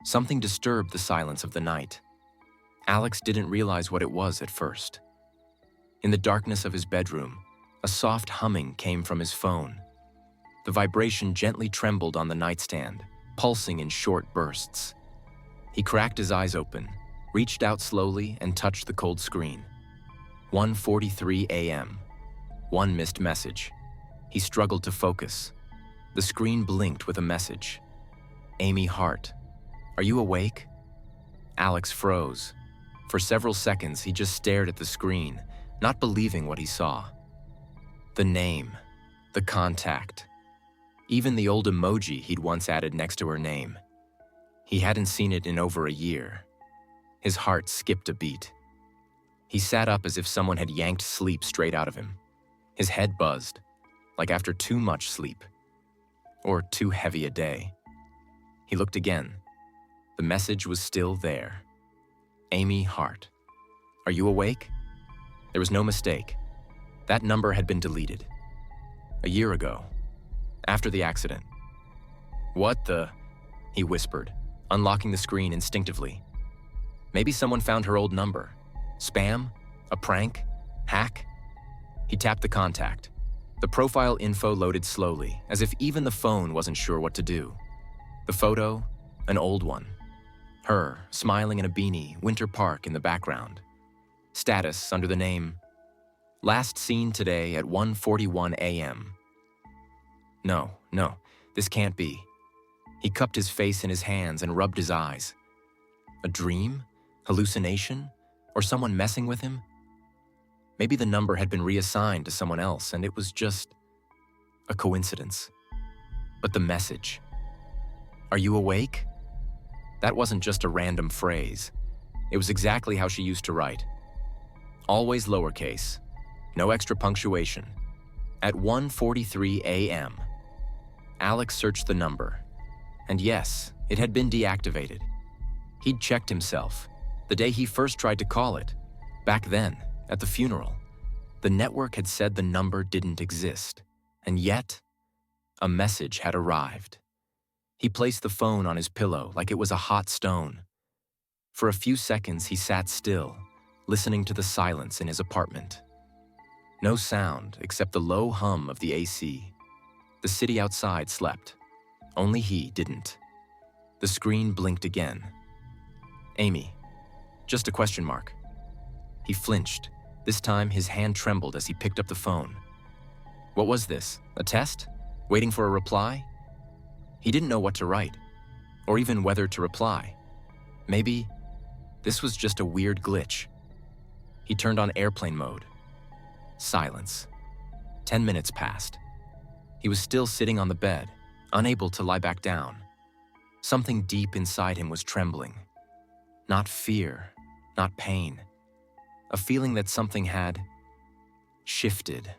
Something disturbed the silence of the night. Alex didn't realize what it was at first. In the darkness of his bedroom, a soft humming came from his phone. The vibration gently trembled on the nightstand, pulsing in short bursts. He cracked his eyes open, reached out slowly, and touched the cold screen. 1:43 a.m. One missed message. He struggled to focus. The screen blinked with a message. Amy Hart. Are you awake? Alex froze. For several seconds, he just stared at the screen, not believing what he saw. The name, the contact, even the old emoji he'd once added next to her name. He hadn't seen it in over a year. His heart skipped a beat. He sat up as if someone had yanked sleep straight out of him. His head buzzed, like after too much sleep, or too heavy a day. He looked again. The message was still there. Amy Hart. Are you awake? There was no mistake. That number had been deleted. A year ago, after the accident. What the? He whispered, unlocking the screen instinctively. Maybe someone found her old number. Spam? A prank? Hack? He tapped the contact. The profile info loaded slowly, as if even the phone wasn't sure what to do. The photo, an old one. Her, smiling in a beanie, Winter Park in the background. Status under the name, last seen today at 1:41 a.m. No, this can't be. He cupped his face in his hands and rubbed his eyes. A dream? Hallucination? Or someone messing with him? Maybe the number had been reassigned to someone else and it was just a coincidence. But the message. Are you awake? That wasn't just a random phrase. It was exactly how she used to write. Always lowercase, no extra punctuation. At 1:43 a.m. Alex searched the number. And yes, it had been deactivated. He'd checked himself, the day he first tried to call it. Back then, at the funeral, the network had said the number didn't exist. And yet, a message had arrived. He placed the phone on his pillow like it was a hot stone. For a few seconds, he sat still, listening to the silence in his apartment. No sound except the low hum of the AC. The city outside slept. Only he didn't. The screen blinked again. Amy. Just a question mark. He flinched. This time, his hand trembled as he picked up the phone. What was this? A test? Waiting for a reply? He didn't know what to write, or even whether to reply. Maybe this was just a weird glitch. He turned on airplane mode. Silence. 10 minutes passed. He was still sitting on the bed, unable to lie back down. Something deep inside him was trembling. Not fear, not pain. A feeling that something had shifted.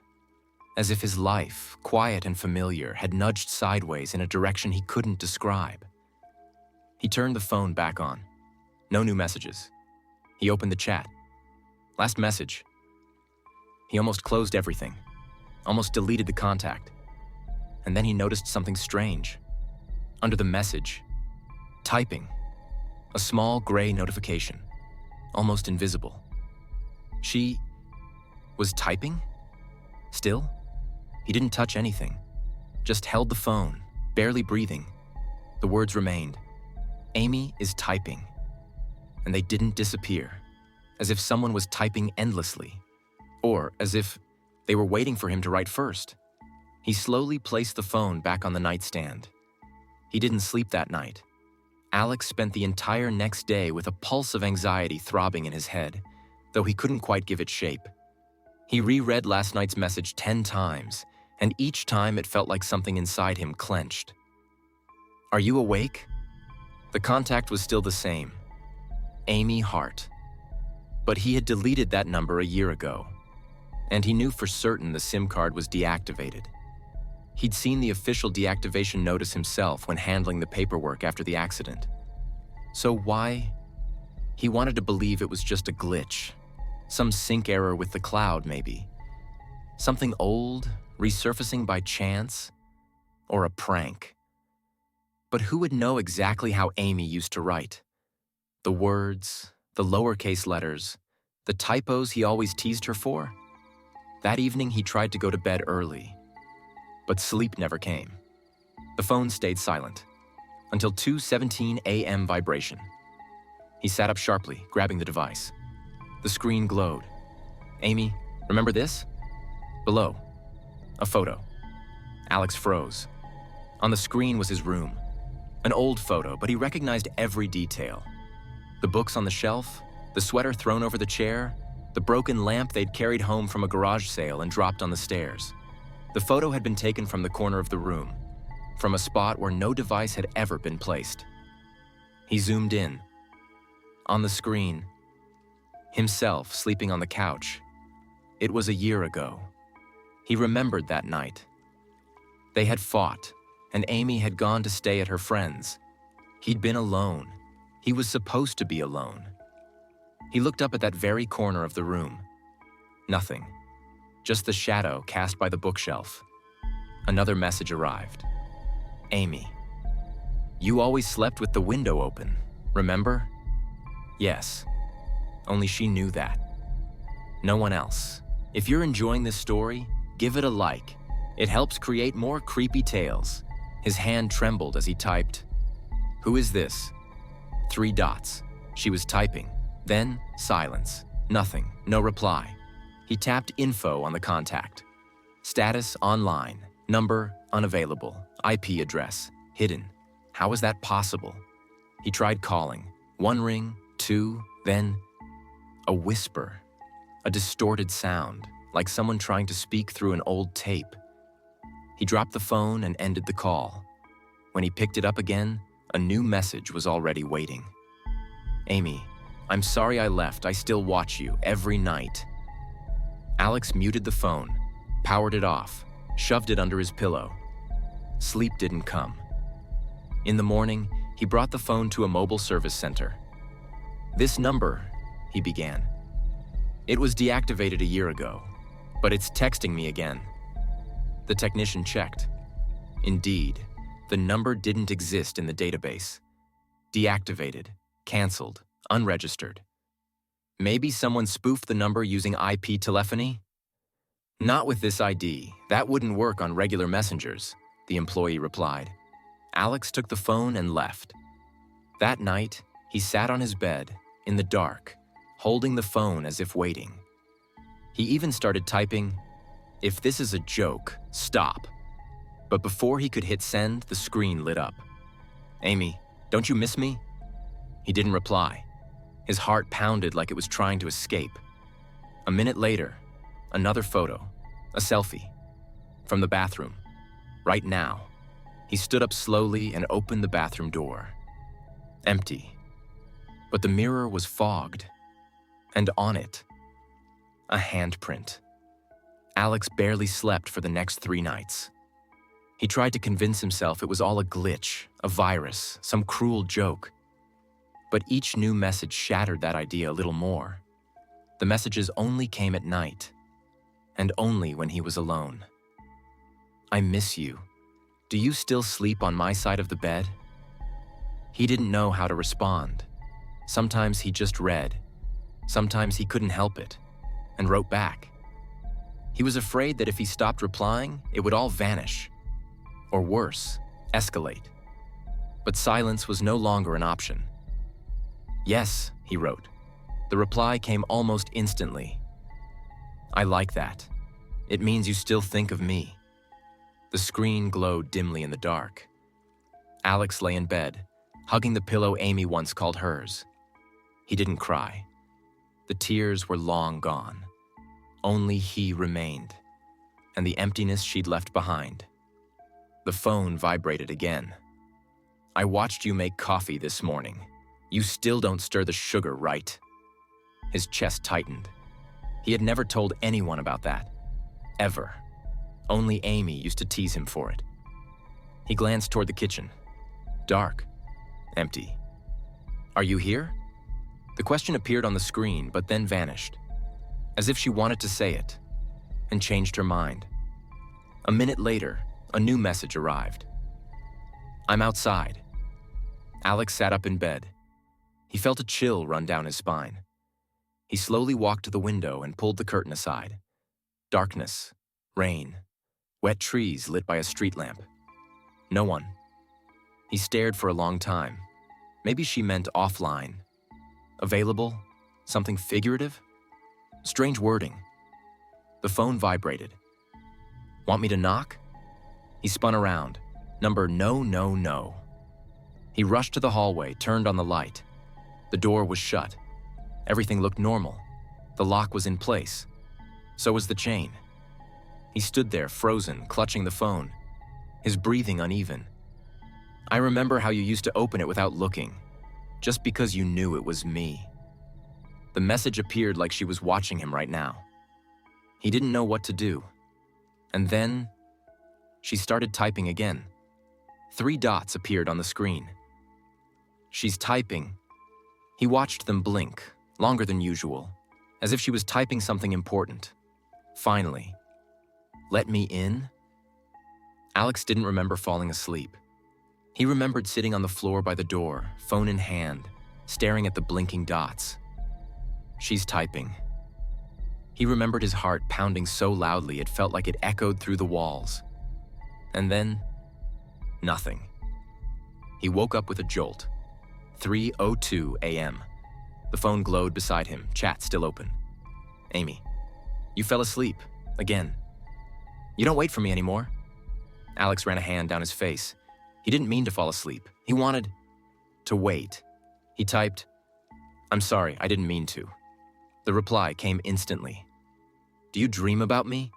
As if his life, quiet and familiar, had nudged sideways in a direction he couldn't describe. He turned the phone back on. No new messages. He opened the chat. Last message. He almost closed everything, almost deleted the contact. And then he noticed something strange. Under the message, typing. A small gray notification, almost invisible. She was typing? Still? He didn't touch anything, just held the phone, barely breathing. The words remained. Amy is typing. And they didn't disappear, as if someone was typing endlessly, or as if they were waiting for him to write first. He slowly placed the phone back on the nightstand. He didn't sleep that night. Alex spent the entire next day with a pulse of anxiety throbbing in his head, though he couldn't quite give it shape. He reread last night's message 10 times, and each time it felt like something inside him clenched. Are you awake? The contact was still the same. Amy Hart. But he had deleted that number a year ago, and he knew for certain the SIM card was deactivated. He'd seen the official deactivation notice himself when handling the paperwork after the accident. So why? He wanted to believe it was just a glitch. Some sync error with the cloud, maybe. Something old, resurfacing by chance, or a prank. But who would know exactly how Amy used to write? The words, the lowercase letters, the typos he always teased her for? That evening, he tried to go to bed early, but sleep never came. The phone stayed silent until 2:17 a.m. vibration. He sat up sharply, grabbing the device. The screen glowed. Amy, remember this? Below, a photo. Alex froze. On the screen was his room. An old photo, but he recognized every detail. The books on the shelf, the sweater thrown over the chair, the broken lamp they'd carried home from a garage sale and dropped on the stairs. The photo had been taken from the corner of the room, from a spot where no device had ever been placed. He zoomed in. On the screen, himself sleeping on the couch. It was a year ago. He remembered that night. They had fought, and Amy had gone to stay at her friend's. He'd been alone. He was supposed to be alone. He looked up at that very corner of the room. Nothing. Just the shadow cast by the bookshelf. Another message arrived. Amy, you always slept with the window open, remember? Yes, only she knew that. No one else. If you're enjoying this story, give it a like. It helps create more creepy tales. His hand trembled as he typed. Who is this? 3 dots. She was typing. Then, silence. Nothing. No reply. He tapped info on the contact. Status online. Number unavailable. IP address hidden. How was that possible? He tried calling. 1 ring, 2, then a whisper. A distorted sound, like someone trying to speak through an old tape. He dropped the phone and ended the call. When he picked it up again, a new message was already waiting. Amy, I'm sorry I left. I still watch you every night. Alex muted the phone, powered it off, shoved it under his pillow. Sleep didn't come. In the morning, he brought the phone to a mobile service center. This number, he began. It was deactivated a year ago, but it's texting me again. The technician checked. Indeed, the number didn't exist in the database. Deactivated, canceled, unregistered. Maybe someone spoofed the number using IP telephony? Not with this ID. That wouldn't work on regular messengers, the employee replied. Alex took the phone and left. That night, he sat on his bed, in the dark, holding the phone as if waiting. He even started typing, "If this is a joke, stop." But before he could hit send, the screen lit up. Amy, don't you miss me? He didn't reply. His heart pounded like it was trying to escape. A minute later, another photo, a selfie, from the bathroom. Right now, he stood up slowly and opened the bathroom door. Empty. But the mirror was fogged. And on it, a handprint. Alex barely slept for the next 3 nights. He tried to convince himself it was all a glitch, a virus, some cruel joke. But each new message shattered that idea a little more. The messages only came at night, and only when he was alone. I miss you. Do you still sleep on my side of the bed? He didn't know how to respond. Sometimes he just read. Sometimes he couldn't help it, and wrote back. He was afraid that if he stopped replying, it would all vanish. Or worse, escalate. But silence was no longer an option. Yes, he wrote. The reply came almost instantly. I like that. It means you still think of me. The screen glowed dimly in the dark. Alex lay in bed, hugging the pillow Amy once called hers. He didn't cry. The tears were long gone. Only he remained, and the emptiness she'd left behind. The phone vibrated again. I watched you make coffee this morning. You still don't stir the sugar, right? His chest tightened. He had never told anyone about that. Ever. Only Amy used to tease him for it. He glanced toward the kitchen. Dark. Empty. Are you here? The question appeared on the screen, but then vanished. As if she wanted to say it, and changed her mind. A minute later, a new message arrived. I'm outside. Alex sat up in bed. He felt a chill run down his spine. He slowly walked to the window and pulled the curtain aside. Darkness, rain, wet trees lit by a street lamp. No one. He stared for a long time. Maybe she meant offline. Available? Something figurative? Strange wording. The phone vibrated. Want me to knock? He spun around. Number no, no, no. He rushed to the hallway, turned on the light. The door was shut. Everything looked normal. The lock was in place. So was the chain. He stood there, frozen, clutching the phone, his breathing uneven. I remember how you used to open it without looking, just because you knew it was me. The message appeared like she was watching him right now. He didn't know what to do. And then, she started typing again. 3 dots appeared on the screen. She's typing. He watched them blink, longer than usual, as if she was typing something important. Finally, let me in? Alex didn't remember falling asleep. He remembered sitting on the floor by the door, phone in hand, staring at the blinking dots. She's typing. He remembered his heart pounding so loudly it felt like it echoed through the walls. And then, nothing. He woke up with a jolt. 3:02 a.m. The phone glowed beside him, chat still open. Amy, you fell asleep, again. You don't wait for me anymore. Alex ran a hand down his face. He didn't mean to fall asleep. He wanted to wait. He typed, I'm sorry, I didn't mean to. The reply came instantly. Do you dream about me?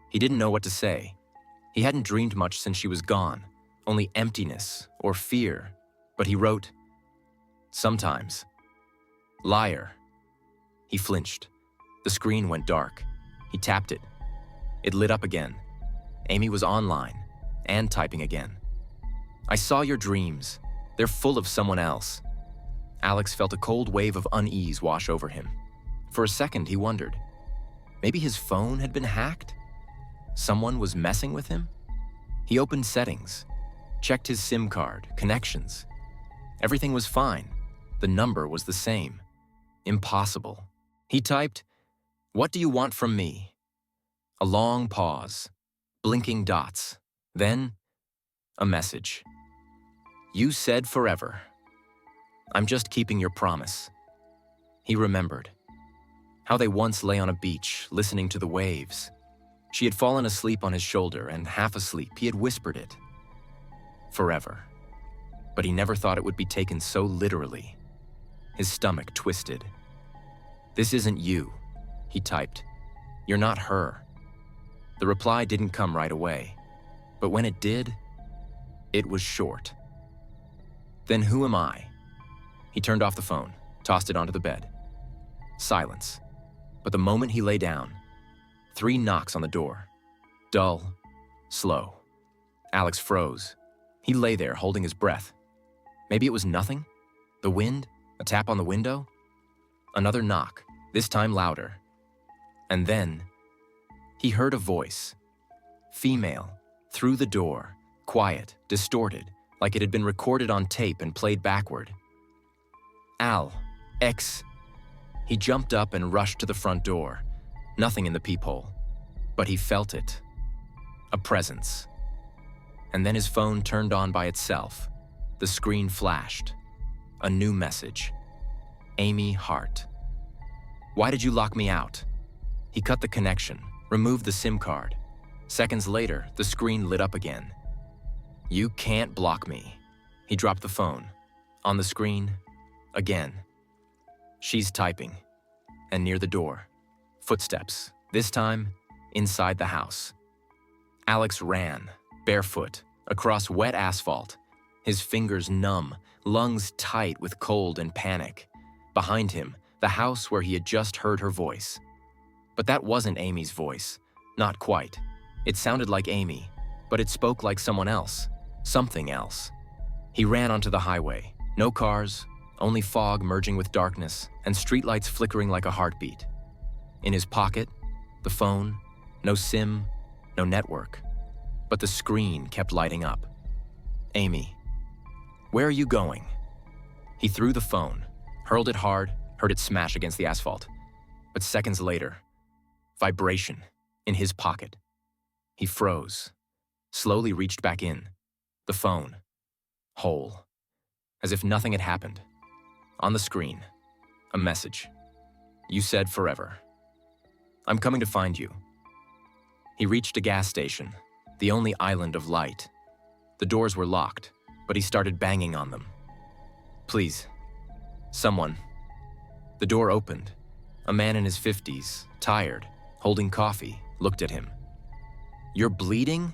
He didn't know what to say. He hadn't dreamed much since she was gone, only emptiness or fear. But he wrote, sometimes. Liar. He flinched. The screen went dark. He tapped it. It lit up again. Amy was online and typing again. I saw your dreams. They're full of someone else. Alex felt a cold wave of unease wash over him. For a second, he wondered. Maybe his phone had been hacked? Someone was messing with him? He opened settings, checked his SIM card, connections. Everything was fine. The number was the same. Impossible. He typed, what do you want from me? A long pause, blinking dots. Then, a message. You said forever. I'm just keeping your promise. He remembered how they once lay on a beach, listening to the waves. She had fallen asleep on his shoulder, and half asleep, he had whispered it. Forever. But he never thought it would be taken so literally. His stomach twisted. This isn't you, he typed. You're not her. The reply didn't come right away, but when it did, it was short. Then who am I? He turned off the phone, tossed it onto the bed. Silence. But the moment he lay down, 3 knocks on the door. Dull, slow. Alex froze. He lay there holding his breath. Maybe it was nothing? The wind? A tap on the window? Another knock, this time louder. And then, he heard a voice. Female, through the door, quiet, distorted, like it had been recorded on tape and played backward. Al, X. He jumped up and rushed to the front door. Nothing in the peephole. But he felt it. A presence. And then his phone turned on by itself. The screen flashed. A new message. Amy Hart. Why did you lock me out? He cut the connection, removed the SIM card. Seconds later, the screen lit up again. You can't block me. He dropped the phone. On the screen, again. She's typing. And near the door, footsteps, this time inside the house. Alex ran, barefoot, across wet asphalt, his fingers numb, lungs tight with cold and panic. Behind him, the house where he had just heard her voice. But that wasn't Amy's voice. Not quite. It sounded like Amy, but it spoke like someone else. Something else. He ran onto the highway. No cars, only fog merging with darkness, and streetlights flickering like a heartbeat. In his pocket, the phone, no SIM, no network. But the screen kept lighting up. Amy. Where are you going? He threw the phone, hurled it hard, heard it smash against the asphalt. But seconds later, vibration in his pocket. He froze, slowly reached back in. The phone, whole, as if nothing had happened. On the screen, a message. You said forever. I'm coming to find you. He reached a gas station, the only island of light. The doors were locked, but he started banging on them. Please, someone. The door opened. A man in his 50s, tired, holding coffee, looked at him. You're bleeding?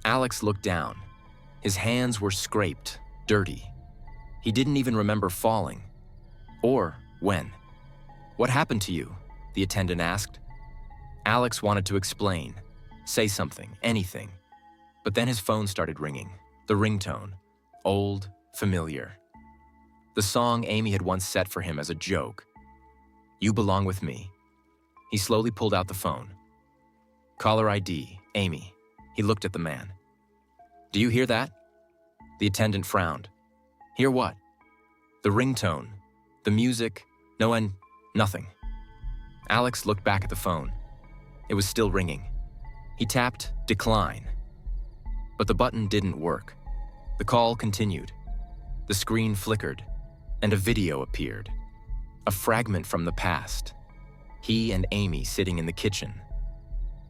Alex looked down. His hands were scraped, dirty. He didn't even remember falling. Or when. What happened to you? The attendant asked. Alex wanted to explain, say something, anything. But then his phone started ringing, the ringtone, old, familiar. The song Amy had once set for him as a joke. You belong with me. He slowly pulled out the phone. Caller ID, Amy. He looked at the man. Do you hear that? The attendant frowned. Hear what? The ringtone, the music, nothing. Alex looked back at the phone. It was still ringing. He tapped decline. But the button didn't work. The call continued. The screen flickered, and a video appeared. A fragment from the past. He and Amy sitting in the kitchen.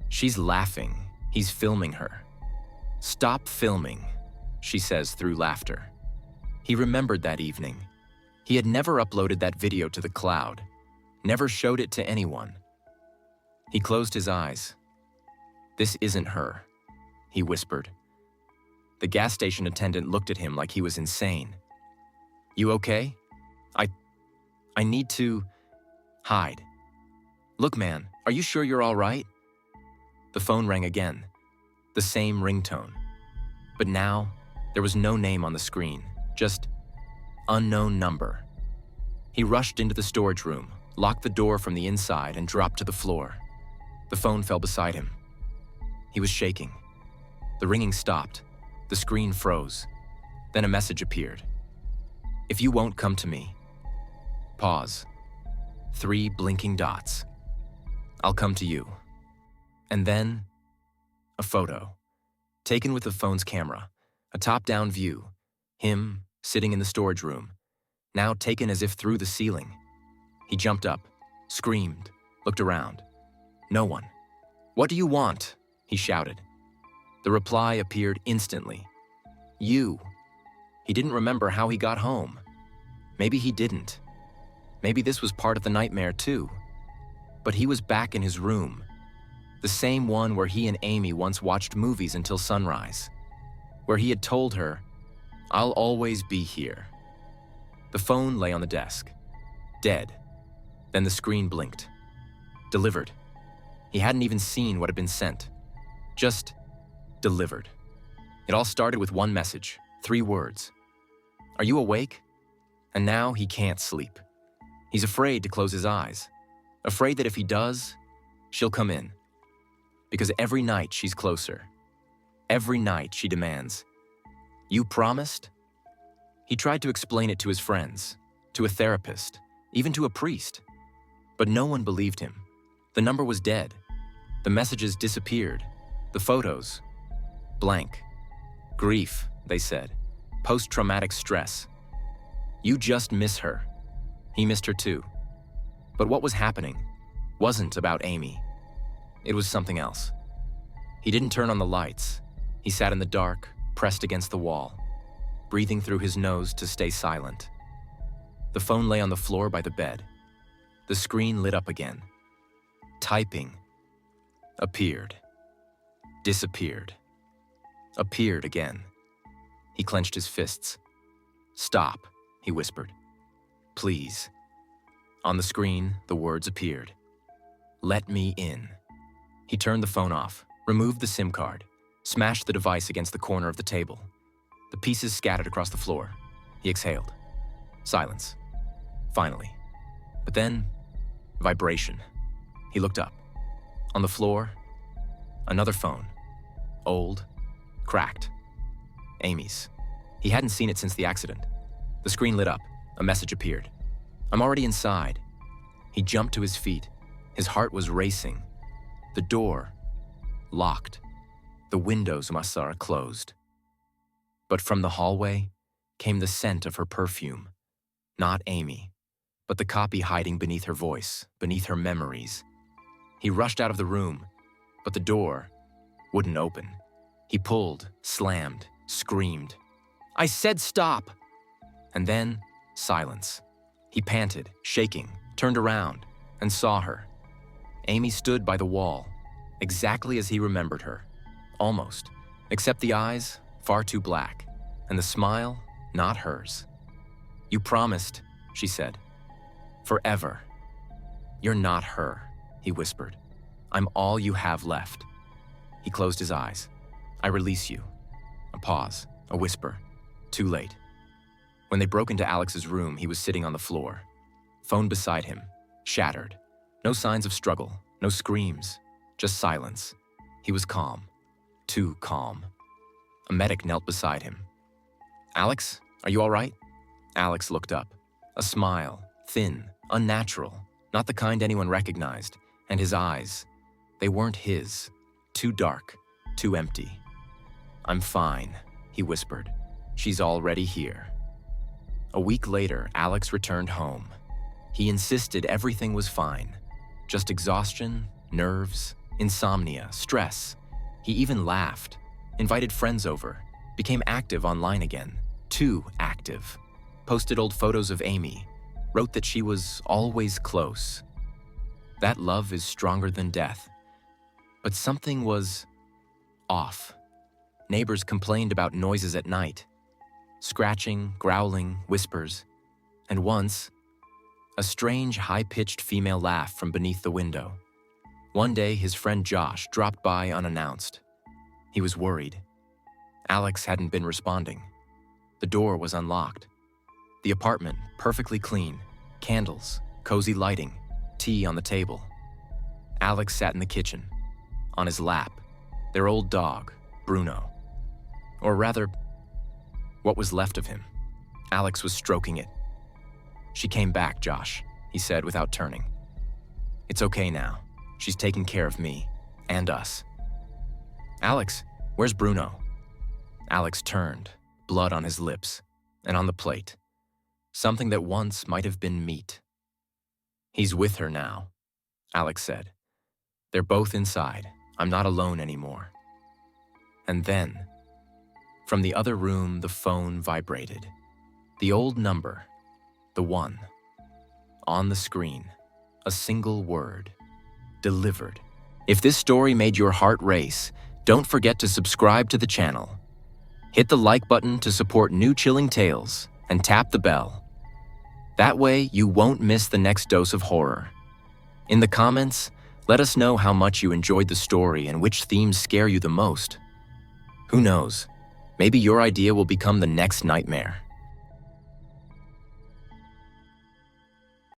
She's laughing. He's filming her. Stop filming, she says through laughter. He remembered that evening. He had never uploaded that video to the cloud, never showed it to anyone. He closed his eyes. This isn't her, he whispered. The gas station attendant looked at him like he was insane. You okay? I need to hide. Look, man, are you sure you're all right? The phone rang again, the same ringtone. But now, there was no name on the screen, just unknown number. He rushed into the storage room, locked the door from the inside, and dropped to the floor. The phone fell beside him. He was shaking. The ringing stopped. The screen froze. Then a message appeared. If you won't come to me. Pause. 3 blinking dots. I'll come to you. And then, a photo. Taken with the phone's camera. A top-down view. Him, sitting in the storage room. Now taken as if through the ceiling. He jumped up, screamed, looked around. No one. What do you want? He shouted. The reply appeared instantly. You. He didn't remember how he got home. Maybe he didn't. Maybe this was part of the nightmare too. But he was back in his room. The same one where he and Amy once watched movies until sunrise. Where he had told her, I'll always be here. The phone lay on the desk. Dead. Then the screen blinked. Delivered. He hadn't even seen what had been sent. Just delivered. It all started with one message, 3 words. Are you awake? And now he can't sleep. He's afraid to close his eyes. Afraid that if he does, she'll come in. Because every night she's closer. Every night she demands, you promised? He tried to explain it to his friends, to a therapist, even to a priest. But no one believed him. The number was dead. The messages disappeared. The photos, blank. Grief, they said. Post-traumatic stress. You just miss her. He missed her too. But what was happening wasn't about Amy. It was something else. He didn't turn on the lights. He sat in the dark, pressed against the wall, breathing through his nose to stay silent. The phone lay on the floor by the bed. The screen lit up again. Typing. Appeared. Disappeared. Appeared again. He clenched his fists. Stop, he whispered. Please. On the screen, the words appeared. Let me in. He turned the phone off, removed the SIM card, smashed the device against the corner of the table. The pieces scattered across the floor. He exhaled. Silence. Finally. But then, vibration. He looked up. On the floor, another phone. Old, cracked. Amy's. He hadn't seen it since the accident. The screen lit up. A message appeared. "I'm already inside." He jumped to his feet. His heart was racing. The door locked. The windows, Masara, closed. But from the hallway came the scent of her perfume. Not Amy, but the copy hiding beneath her voice, beneath her memories. He rushed out of the room, but the door wouldn't open. He pulled, slammed, screamed. "I said stop!" And then, silence. He panted, shaking, turned around, and saw her. Amy stood by the wall, exactly as he remembered her. Almost, except the eyes, far too black, and the smile, not hers. "You promised," she said. "Forever." "You're not her," he whispered. "I'm all you have left." He closed his eyes. "I release you." A pause, a whisper. Too late. When they broke into Alex's room, he was sitting on the floor. Phone beside him, shattered. No signs of struggle, no screams, just silence. He was calm. Too calm. A medic knelt beside him. "Alex, are you all right?" Alex looked up. A smile, thin, unnatural, not the kind anyone recognized. And his eyes, they weren't his. Too dark, too empty. "I'm fine," he whispered. "She's already here." A week later, Alex returned home. He insisted everything was fine. Just exhaustion, nerves, insomnia, stress. He even laughed, invited friends over, became active online again. Too active. Posted old photos of Amy, wrote that she was always close. That love is stronger than death. But something was off. Neighbors complained about noises at night. Scratching, growling, whispers. And once, a strange, high-pitched female laugh from beneath the window. One day, his friend Josh dropped by unannounced. He was worried. Alex hadn't been responding. The door was unlocked. The apartment, perfectly clean. Candles, cozy lighting, tea on the table. Alex sat in the kitchen. On his lap, their old dog, Bruno. Or rather, what was left of him. Alex was stroking it. "She came back, Josh," he said without turning. "It's okay now. She's taking care of me and us." "Alex, where's Bruno?" Alex turned, blood on his lips, and on the plate. Something that once might have been meat. "He's with her now," Alex said. "They're both inside. I'm not alone anymore." And then, from the other room, the phone vibrated. The old number, the one. On the screen, a single word. Delivered. If this story made your heart race, don't forget to subscribe to the channel. Hit the like button to support new chilling tales, and tap the bell. That way, you won't miss the next dose of horror. In the comments, let us know how much you enjoyed the story and which themes scare you the most. Who knows? Maybe your idea will become the next nightmare.